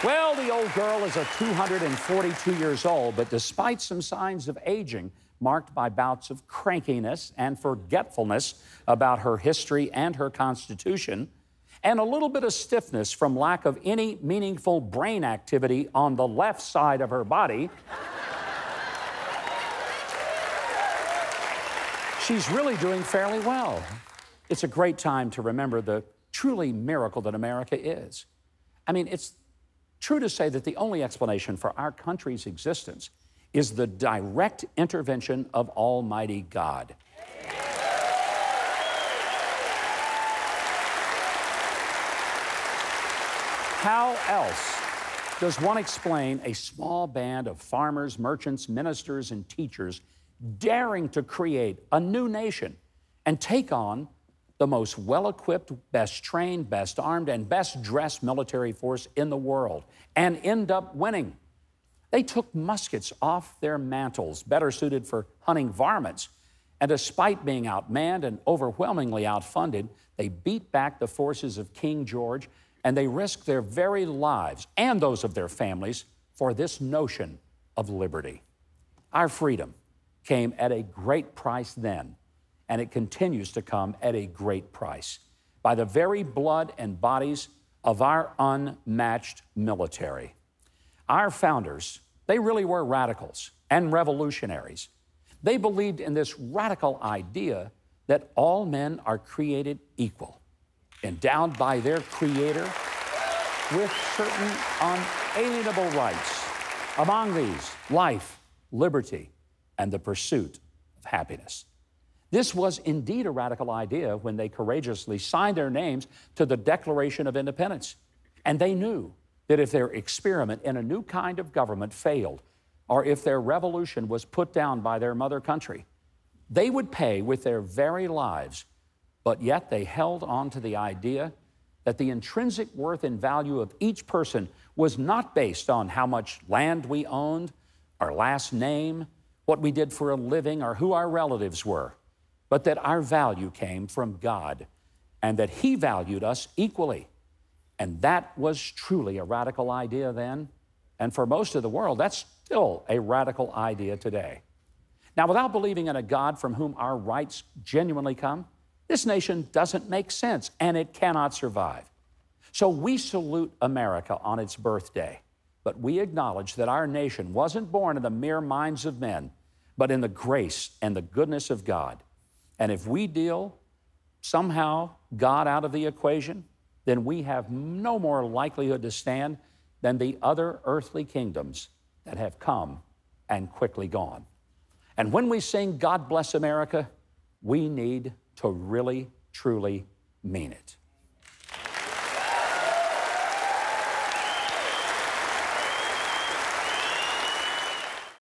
Well, the old girl is 242 years old, but despite some signs of aging, marked by bouts of crankiness and forgetfulness about her history and her constitution, and a little bit of stiffness from lack of any meaningful brain activity on the left side of her body, she's really doing fairly well. It's a great time to remember the truly miracle that America is. I mean, it's true to say that the only explanation for our country's existence is the direct intervention of Almighty God. How else does one explain a small band of farmers, merchants, ministers, and teachers daring to create a new nation and take on the most well-equipped, best-trained, best-armed, and best-dressed military force in the world and end up winning? They took muskets off their mantles, better suited for hunting varmints, and despite being outmanned and overwhelmingly outfunded, they beat back the forces of King George, and they risked their very lives and those of their families for this notion of liberty. Our freedom came at a great price then, and it continues to come at a great price by the very blood and bodies of our unmatched military. Our founders, they really were radicals and revolutionaries. They believed in this radical idea that all men are created equal, endowed by their Creator with certain unalienable rights. Among these, life, liberty, and the pursuit of happiness. This was indeed a radical idea when they courageously signed their names to the Declaration of Independence. And they knew that if their experiment in a new kind of government failed, or if their revolution was put down by their mother country, they would pay with their very lives. But yet they held on to the idea that the intrinsic worth and value of each person was not based on how much land we owned, our last name, what we did for a living, or who our relatives were, but that our value came from God and that He valued us equally. And that was truly a radical idea then. And for most of the world, that's still a radical idea today. Now, without believing in a God from whom our rights genuinely come, this nation doesn't make sense and it cannot survive. So we salute America on its birthday, but we acknowledge that our nation wasn't born in the mere minds of men, but in the grace and the goodness of God. And if we deal somehow God out of the equation, then we have no more likelihood to stand than the other earthly kingdoms that have come and quickly gone. And when we sing God Bless America, we need to really, truly mean it.